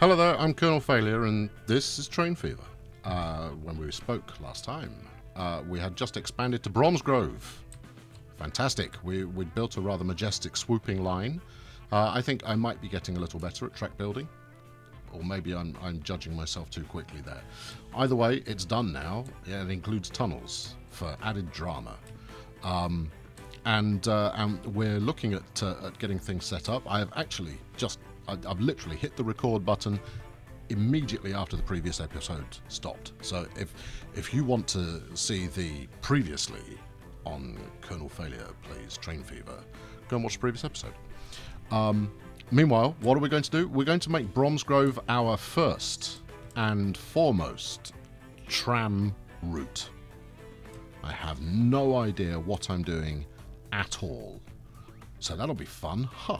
Hello there, I'm Colonel Failure, and this is Train Fever. When we spoke last time, we had just expanded to Bromsgrove. Fantastic. We'd built a rather majestic swooping line. I think I might be getting a little better at track building. Or maybe I'm judging myself too quickly there. Either way, it's done now. Yeah, it includes tunnels for added drama. And we're looking at getting things set up. I have actually I've literally hit the record button immediately after the previous episode stopped. So if you want to see the previously on Colonel Failure Plays Train Fever, go and watch the previous episode. Meanwhile, what are we going to do? We're going to make Bromsgrove our first and foremost tram route. I have no idea what I'm doing at all. So that'll be fun. Huh.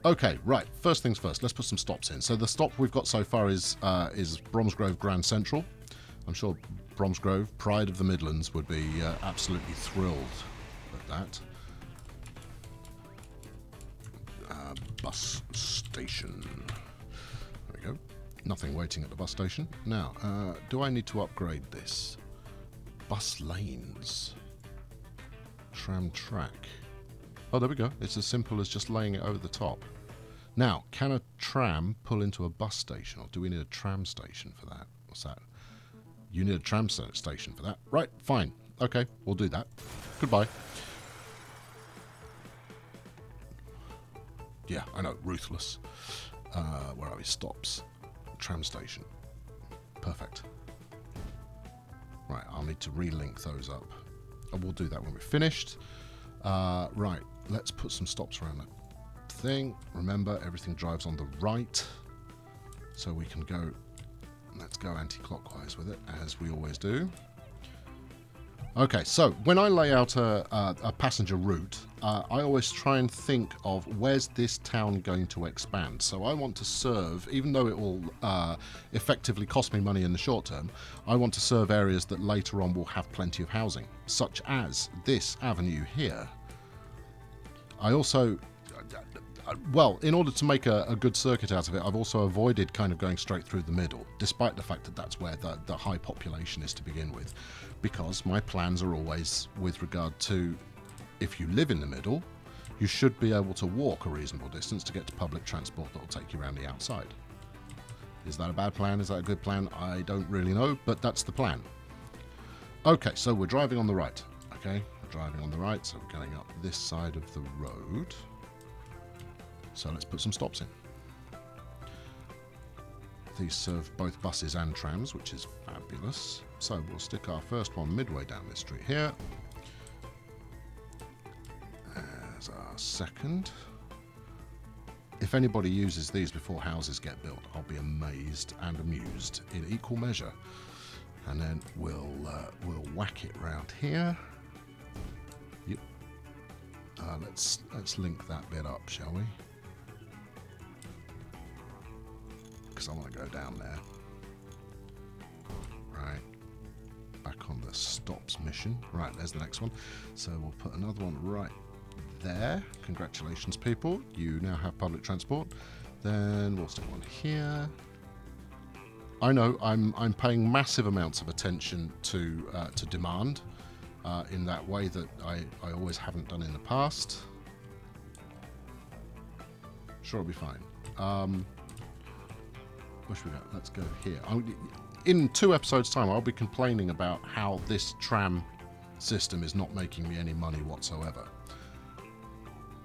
Okay, right. First things first. Let's put some stops in. So the stop we've got so far is Bromsgrove Grand Central. I'm sure Bromsgrove, pride of the Midlands, would be absolutely thrilled at that. Bus station. There we go. Nothing waiting at the bus station. Now, do I need to upgrade this? Bus lanes. Tram track. Oh, there we go. It's as simple as just laying it over the top. Now, can a tram pull into a bus station, or do we need a tram station for that? What's that? You need a tram station for that. Right, fine. Okay, we'll do that. Goodbye. Yeah, I know, ruthless. Where are we? Stops. Tram station. Perfect. Right, I'll need to relink those up. And we'll do that when we're finished. Right, let's put some stops around that thing. Remember, everything drives on the right. So we can go, let's go anti-clockwise with it, as we always do. Okay, so when I lay out a passenger route, I always try and think of where's this town going to expand. So I want to serve, even though it will effectively cost me money in the short term, I want to serve areas that later on will have plenty of housing, such as this avenue here. I also, well, in order to make a good circuit out of it, I've also avoided kind of going straight through the middle, despite the fact that that's where the high population is to begin with. Because my plans are always with regard to, if you live in the middle, you should be able to walk a reasonable distance to get to public transport that will take you around the outside. Is that a bad plan? Is that a good plan? I don't really know, but that's the plan. Okay, so we're driving on the right. Okay, we're driving on the right, so we're going up this side of the road. So let's put some stops in. These serve both buses and trams, which is fabulous. So we'll stick our first one midway down this street here. As our second. If anybody uses these before houses get built, I'll be amazed and amused in equal measure. And then we'll whack it round here. Yep. Let's link that bit up, shall we? Because I want to go down there. Right. Back on the stops mission. Right, there's the next one. So we'll put another one right there. Congratulations, people. You now have public transport. Then we'll stick one here. I know I'm paying massive amounts of attention to demand in that way that I always haven't done in the past. Sure, it'll be fine. Where should we go? Let's go here. In 2 episodes' time, I'll be complaining about how this tram system is not making me any money whatsoever.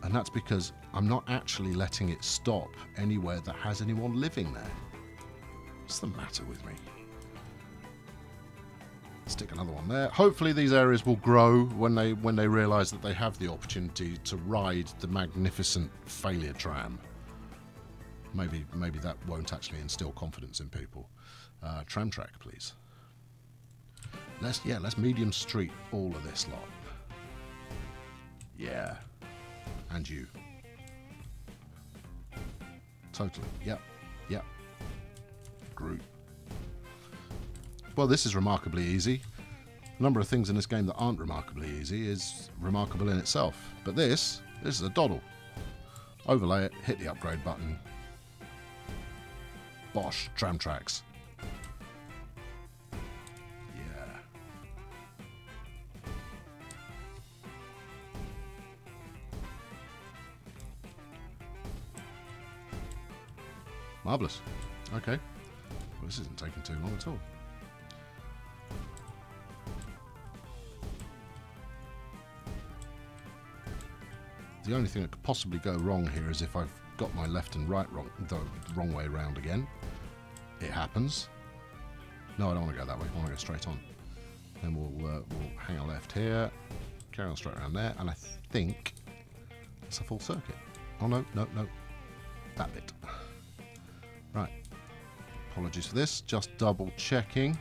And that's because I'm not actually letting it stop anywhere that has anyone living there. What's the matter with me? Stick another one there. Hopefully these areas will grow when they realise that they have the opportunity to ride the magnificent Failure tram. Maybe that won't actually instill confidence in people. Tram track, please. Let's medium street all of this lot. Yeah. And you. Totally. Yep. Group. Well, this is remarkably easy. The number of things in this game that aren't remarkably easy is remarkable in itself. But this is a doddle. Overlay it, hit the upgrade button. Bosh, tram tracks. Yeah. Marvellous. Okay. Well, this isn't taking too long at all. The only thing that could possibly go wrong here is if I've got my left and right wrong, the wrong way around again. It happens. No, I don't want to go that way. I want to go straight on. Then we'll hang a left here, carry on straight around there, and I think it's a full circuit. Oh no, no, no, that bit. Right. Apologies for this. Just double checking.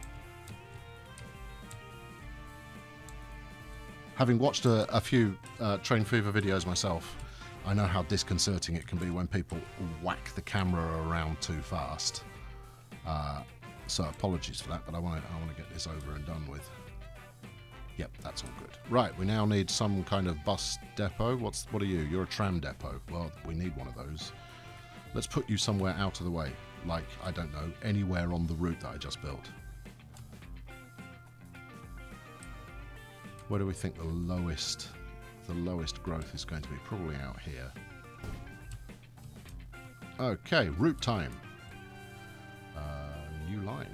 Having watched a few Train Fever videos myself, I know how disconcerting it can be when people whack the camera around too fast. So apologies for that, but I want to get this over and done with. Yep, that's all good. Right, we now need some kind of bus depot. What are you? You're a tram depot. Well, we need one of those. Let's put you somewhere out of the way, like, I don't know, anywhere on the route that I just built. Where do we think the lowest growth is going to be? Probably out here. Okay, route time. New line.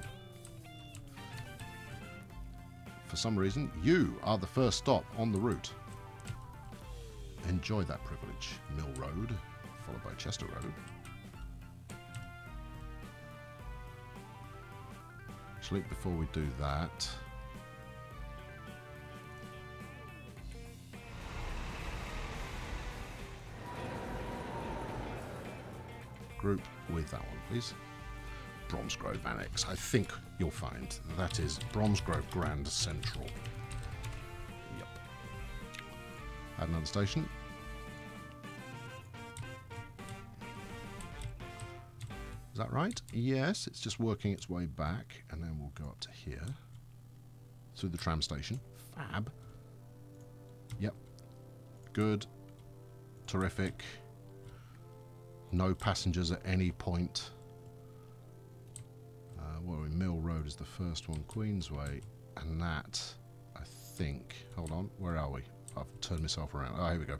For some reason, you are the first stop on the route. Enjoy that privilege. Mill Road, followed by Chester Road. Actually, before we do that, group with that one, please. Bromsgrove Annex. I think you'll find that is Bromsgrove Grand Central. Yep. Add another station. Is that right? Yes, it's just working its way back, and then we'll go up to here through the tram station. Fab. Yep. Good. Terrific. No passengers at any point. What are we? Mill Road is the first one. Queensway. And that, I think... Hold on. Where are we? I've turned myself around. Oh, here we go.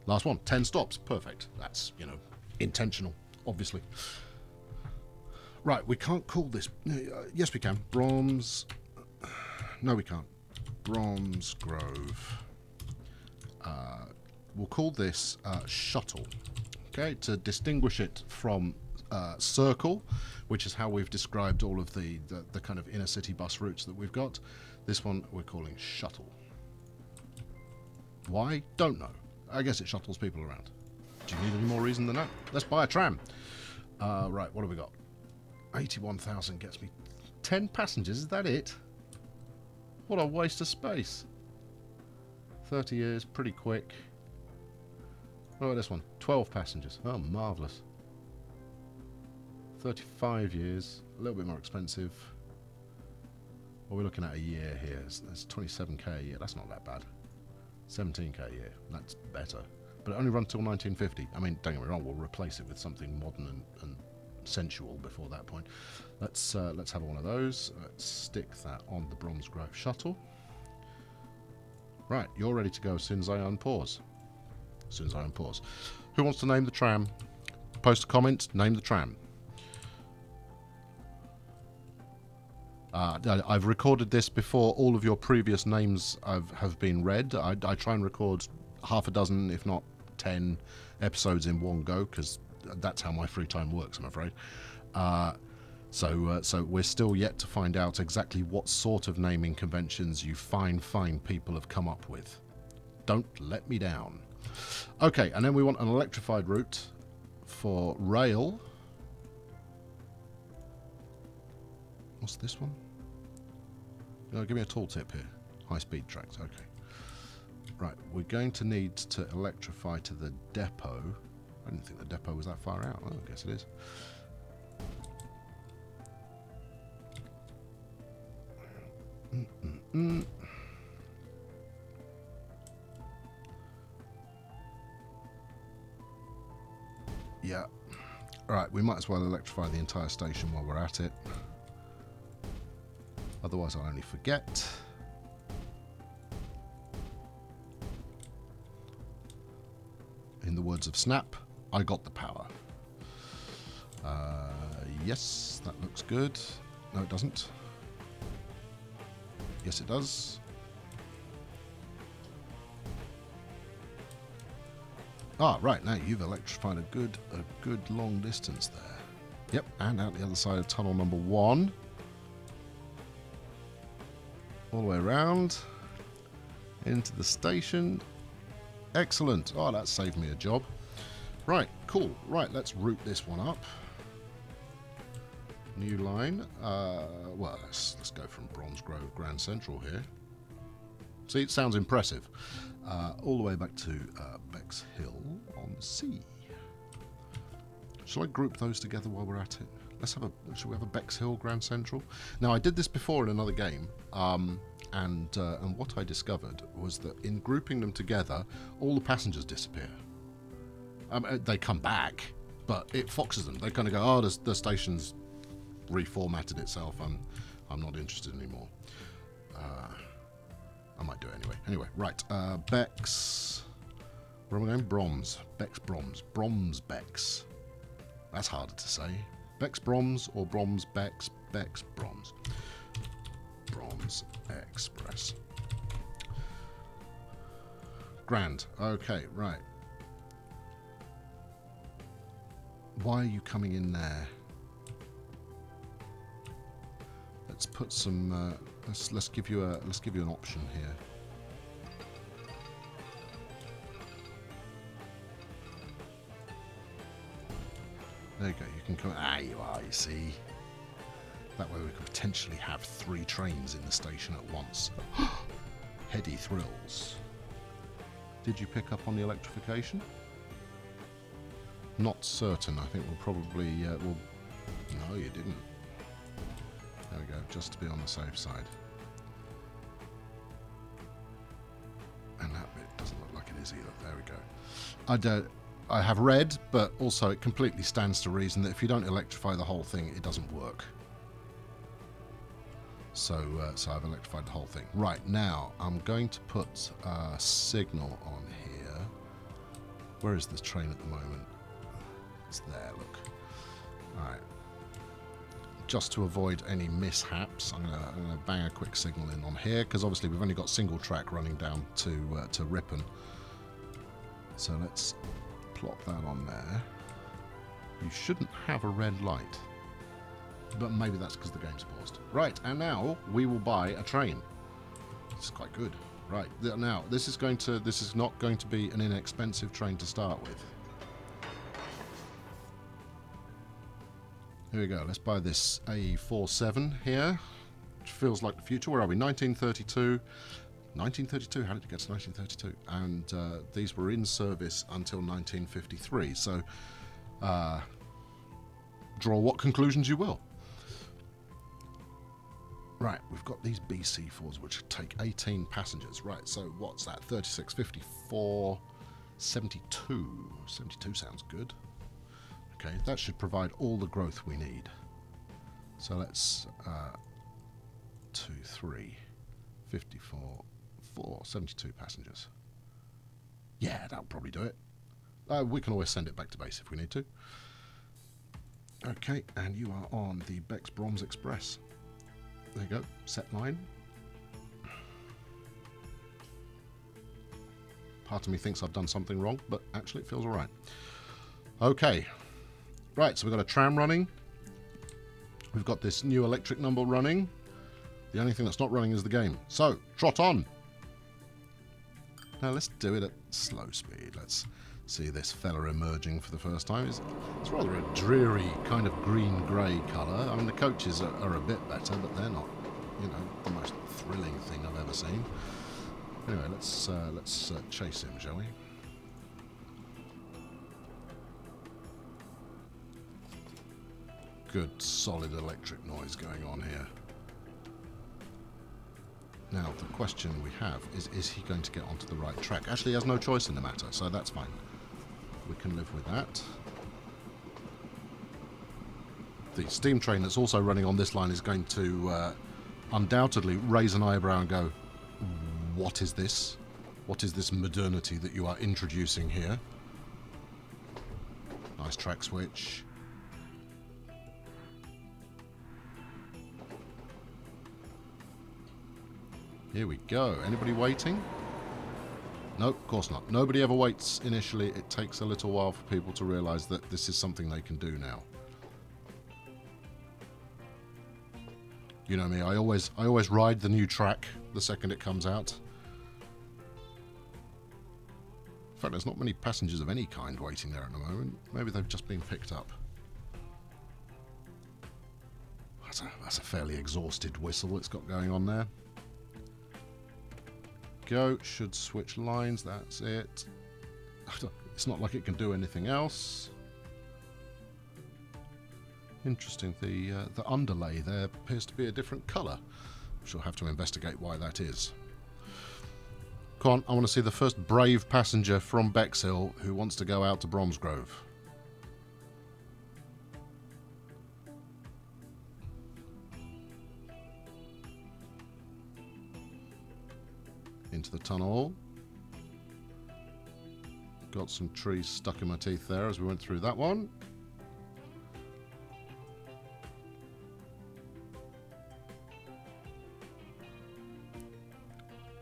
Last one. 10 stops. Perfect. That's, you know, intentional, obviously. Right, we can't call this... yes, we can. Broms... No, we can't. Bromsgrove. We'll call this Shuttle. Okay, to distinguish it from Circle, which is how we've described all of the kind of inner city bus routes that we've got. This one we're calling Shuttle. Why? Don't know. I guess it shuttles people around. Do you need any more reason than that? Let's buy a tram. Right, what have we got? 81,000 gets me 10 passengers. Is that it? What a waste of space. 30 years, pretty quick. What about this one? 12 passengers. Oh, marvellous. 35 years. A little bit more expensive. What are we looking at a year here? That's 27k a year. That's not that bad. 17k a year. That's better. But it only runs till 1950. I mean, don't get me wrong, we'll replace it with something modern and sensual before that point. Let's have one of those. Let's stick that on the Bromsgrove Shuttle. Right, you're ready to go as soon as I unpause. As soon as I unpause. Who wants to name the tram? Post a comment, name the tram. I've recorded this before all of your previous names have been read. I try and record half a dozen, if not 10 episodes in one go, because that's how my free time works, I'm afraid. So we're still yet to find out exactly what sort of naming conventions you fine people have come up with. Don't let me down. Okay, and then we want an electrified route for rail. What's this one? Give me a tooltip here. High-speed tracks, okay. Right, we're going to need to electrify to the depot. I didn't think the depot was that far out. Oh, I guess it is. Yeah. Right, we might as well electrify the entire station while we're at it. Otherwise I'll only forget. In the words of Snap, I got the power. Yes, that looks good. No, it doesn't. Yes, it does. Ah, right, now you've electrified a good long distance there. Yep, and out the other side of tunnel number 1. All the way around. Into the station. Excellent. Oh, that saved me a job. Right, cool. Right, let's route this one up. New line. Well, let's go from Bronze Grove Grand Central here. See, it sounds impressive. All the way back to Bex Hill on the sea. Shall I group those together while we're at it? Shall we have a Bex Hill Grand Central? Now, I did this before in another game, and what I discovered was that in grouping them together, all the passengers disappear. They come back, but it foxes them. They kind of go, oh, the station's reformatted itself. I'm not interested anymore. I might do it anyway. Anyway, right. Bex. Where am I going? Broms. Bex Broms. Broms Bex. That's harder to say. Bex Broms or Broms Bex. Bex Broms. Broms Express. Grand. Okay, right. Why are you coming in there? Let's put some. Let's give you an option here. There you go. You can come. Ah, you are. You see. That way we could potentially have 3 trains in the station at once. Heady thrills. Did you pick up on the electrification? Not certain. I think we'll probably. No, you didn't. There we go, just to be on the safe side. And that bit doesn't look like it is either. There we go. I have read, but also it completely stands to reason that if you don't electrify the whole thing, it doesn't work. So I've electrified the whole thing. Right, now I'm going to put a signal on here. Where is this train at the moment? It's there, look. Alright. Just to avoid any mishaps, I'm gonna bang a quick signal in on here, because obviously we've only got single track running down to Ripon. So let's plop that on there. You shouldn't have a red light, but maybe that's because the game's paused. Right, and now we will buy a train. It's quite good. Right, now this is not going to be an inexpensive train to start with. Here we go. Let's buy this A47 here, which feels like the future. Where are we? 1932. 1932. How did it get to 1932? And these were in service until 1953. So, draw what conclusions you will. Right, we've got these BC4s, which take 18 passengers. Right, so what's that? 36, 54, 72. 72 sounds good. Okay, that should provide all the growth we need. So let's 2, 3, 54, 4, 72 passengers. Yeah, that'll probably do it. We can always send it back to base if we need to. Okay, and you are on the Bex Broms Express. There you go, set line. Part of me thinks I've done something wrong, but actually it feels alright. Okay. Right, so we've got a tram running. We've got this new electric number running. The only thing that's not running is the game. So, trot on! Now let's do it at slow speed. Let's see this fella emerging for the first time. It's rather a dreary kind of green-grey colour. I mean, the coaches are a bit better, but they're not, you know, the most thrilling thing I've ever seen. Anyway, let's chase him, shall we? Good, solid electric noise going on here. Now, the question we have is he going to get onto the right track? Actually, he has no choice in the matter, so that's fine. We can live with that. the steam train that's also running on this line is going to undoubtedly raise an eyebrow and go, what is this? What is this modernity that you are introducing here? Nice track switch. Here we go. Anybody waiting? No, of course not. Nobody ever waits initially. It takes a little while for people to realise that this is something they can do now. You know me, I always ride the new track the second it comes out. In fact, there's not many passengers of any kind waiting there at the moment. Maybe they've just been picked up. That's a fairly exhausted whistle it's got going on there. Go, should switch lines, that's it. It's not like it can do anything else. Interesting, the underlay there appears to be a different colour. She'll have to investigate why that is. Come on, I want to see the first brave passenger from Bexhill who wants to go out to Bromsgrove. Into the tunnel. Got some trees stuck in my teeth there as we went through that one.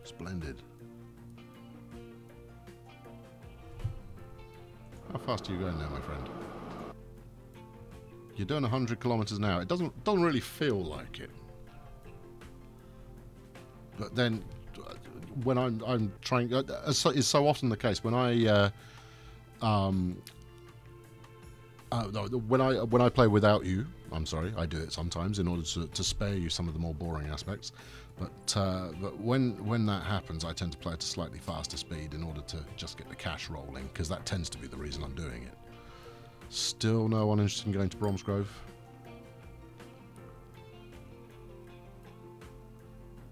Splendid. How fast are you going now, my friend? You're doing 100 kilometers an hour. It doesn't really feel like it. But then, when I'm trying, as is so often the case, when I play without you, I'm sorry, I do it sometimes in order to spare you some of the more boring aspects. But when that happens, I tend to play at a slightly faster speed in order to just get the cash rolling, because that tends to be the reason I'm doing it. Still no one interested in going to Bromsgrove.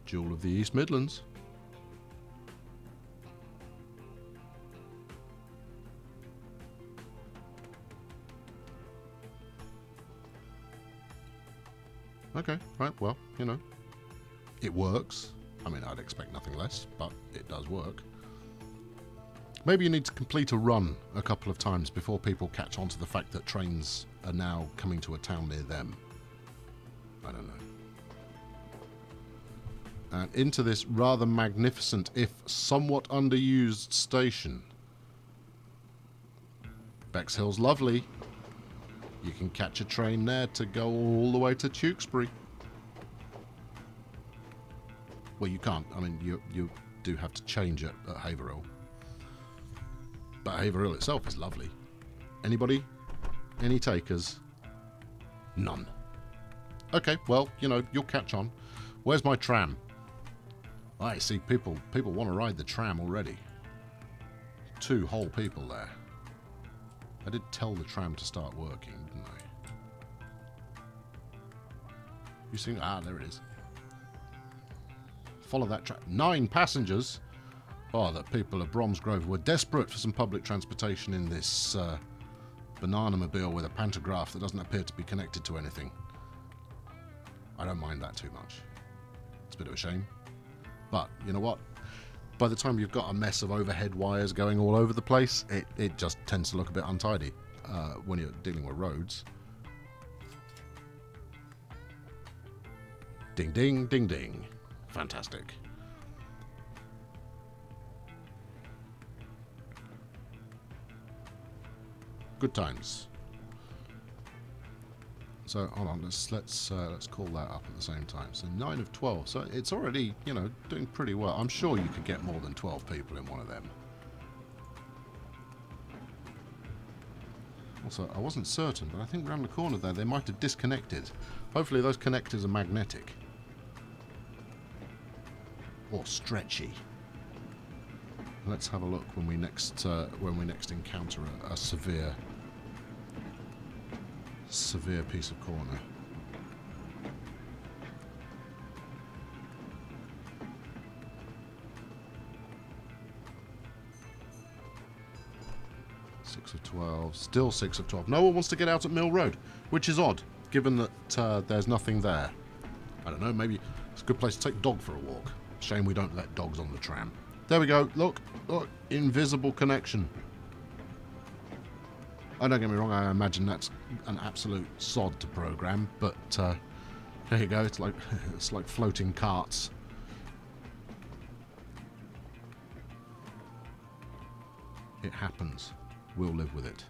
Jewel of the East Midlands. Okay, right, well, you know, it works. I mean, I'd expect nothing less, but it does work. Maybe you need to complete a run a couple of times before people catch on to the fact that trains are now coming to a town near them. I don't know. And into this rather magnificent, if somewhat underused station. Bexhill's lovely. You can catch a train there to go all the way to Tewkesbury. Well, you can't. I mean, you do have to change it at Haverhill. But Haverhill itself is lovely. Anybody? Any takers? None. Okay, well, you know, you'll catch on. Where's my tram? I see people want to ride the tram already. 2 whole people there. I did tell the tram to start working, didn't I? You see? Ah, there it is. Follow that track. 9 passengers. Oh, the people of Bromsgrove were desperate for some public transportation in this banana-mobile with a pantograph that doesn't appear to be connected to anything. I don't mind that too much. It's a bit of a shame. But, you know what? By the time you've got a mess of overhead wires going all over the place, it just tends to look a bit untidy when you're dealing with roads. Ding, ding, ding, ding. Fantastic. Good times. So hold on, let's call that up at the same time. So 9 of 12. So it's already, you know, doing pretty well. I'm sure you could get more than 12 people in one of them. Also, I wasn't certain, but I think round the corner there they might have disconnected. Hopefully those connectors are magnetic or stretchy. Let's have a look when we next encounter a severe piece of corner. Six of 12. Still 6 of 12. No one wants to get out at Mill Road, which is odd, given that there's nothing there. I don't know, maybe it's a good place to take dog for a walk. Shame we don't let dogs on the tram. There we go. Look, look, invisible connection. Oh, don't get me wrong, I imagine that's an absolute sod to program, but there you go. It's like floating carts. It happens. We'll live with it.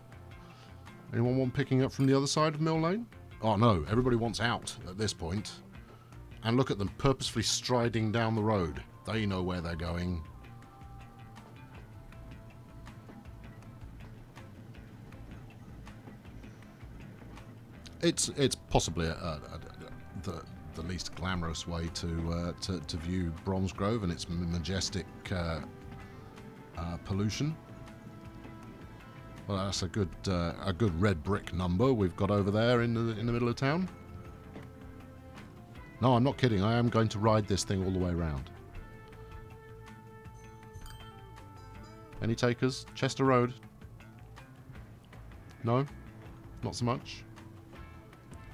Anyone want picking up from the other side of Mill Lane? Oh no, everybody wants out at this point. And look at them purposefully striding down the road. They know where they're going. It's possibly the least glamorous way to view Bromsgrove and its majestic pollution. Well, that's a good red brick number we've got over there in the middle of town. No, I'm not kidding. I am going to ride this thing all the way around. Any takers? Chester Road? No? Not so much?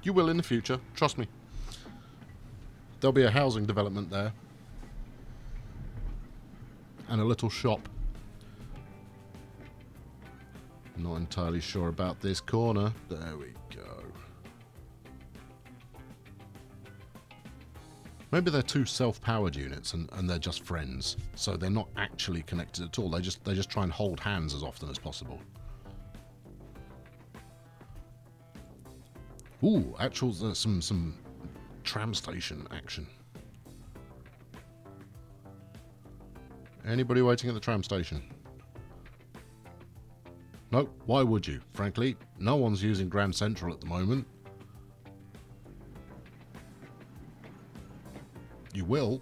You will in the future, trust me. There'll be a housing development there. And a little shop. Not entirely sure about this corner. There we go. Maybe they're two self-powered units and they're just friends. So they're not actually connected at all. They just try and hold hands as often as possible. Ooh, actual some tram station action. Anybody waiting at the tram station? No, why would you? Frankly, no one's using Grand Central at the moment. You will.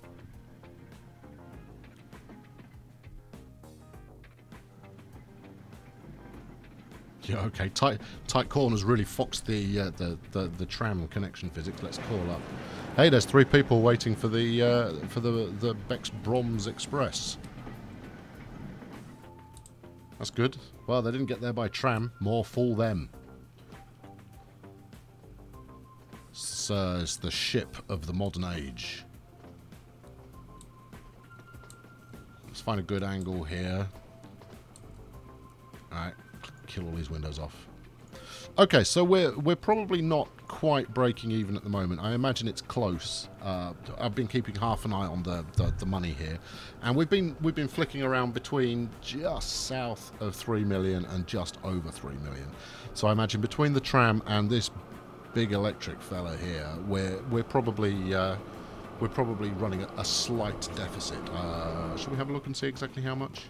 Yeah, okay. Tight corners really foxed the tram connection physics. Let's call up. Hey, there's 3 people waiting for the Bex Broms Express. That's good. Well, they didn't get there by tram. More fool them. So it's the ship of the modern age. Let's find a good angle here. Alright. Kill all these windows off. Okay, so we're probably not quite breaking even at the moment. I imagine it's close. I've been keeping half an eye on the money here, and we've been flicking around between just south of 3 million and just over 3 million. So I imagine between the tram and this big electric fella here, we're probably running a slight deficit. Shall we have a look and see exactly how much?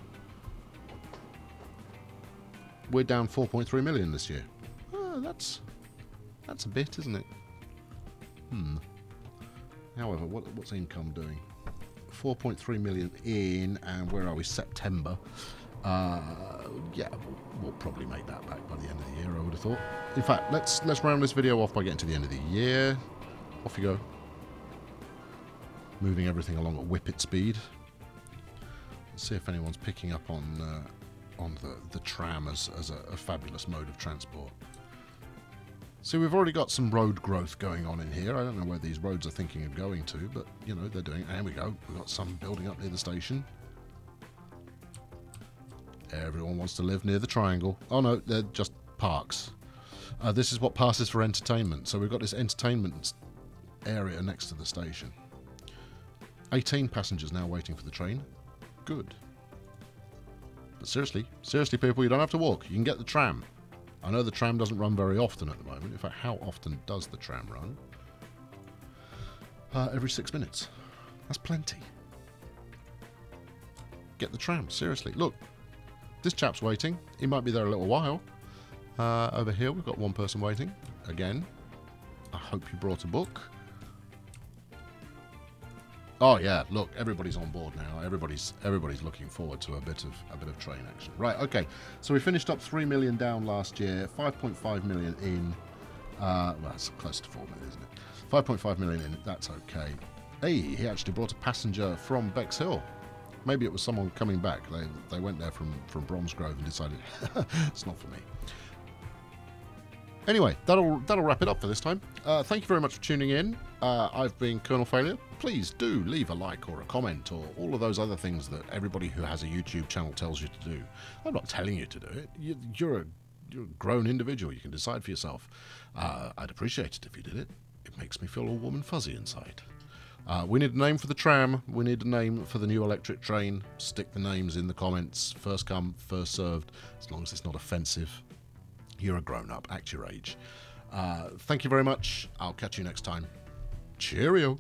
We're down 4.3 million this year. Oh, that's a bit, isn't it? However, what's income doing? 4.3 million in, and where are we? September. Yeah, we'll probably make that back by the end of the year, I would have thought. In fact, let's round this video off by getting to the end of the year. Off you go. Moving everything along at whippet speed. Let's see if anyone's picking up on the tram as a fabulous mode of transport. So we've already got some road growth going on in here. I don't know where these roads are thinking of going to, but, you know, they're doing it. And we go. We've got some building up near the station. Everyone wants to live near the triangle. Oh, no, they're just parks. This is what passes for entertainment. So we've got this entertainment area next to the station. 18 passengers now waiting for the train. Good. But seriously, people, you don't have to walk. You can get the tram. I know the tram doesn't run very often at the moment. In fact, how often does the tram run? Every 6 minutes. That's plenty. Get the tram, seriously. Look, this chap's waiting. He might be there a little while. Over here, we've got one person waiting. Again, I hope you brought a book. Oh yeah, look, everybody's on board now. Everybody's looking forward to a bit of train action. Right, okay. So we finished up 3 million down last year, 5.5 million in. Well, that's close to 4 million, isn't it? 5.5 million in. That's okay. Hey, he actually brought a passenger from Bexhill. Maybe it was someone coming back. They went there from Bromsgrove and decided it's not for me. Anyway, that'll wrap it up for this time. Thank you very much for tuning in. I've been Colonel Failure. Please do leave a like or a comment or all of those other things that everybody who has a YouTube channel tells you to do. I'm not telling you to do it. You're a grown individual. You can decide for yourself. I'd appreciate it if you did it. It makes me feel all warm and fuzzy inside. We need a name for the tram. We need a name for the new electric train. Stick the names in the comments. First come, first served. As long as it's not offensive. You're a grown-up. Act your age. Thank you very much. I'll catch you next time. Cheerio.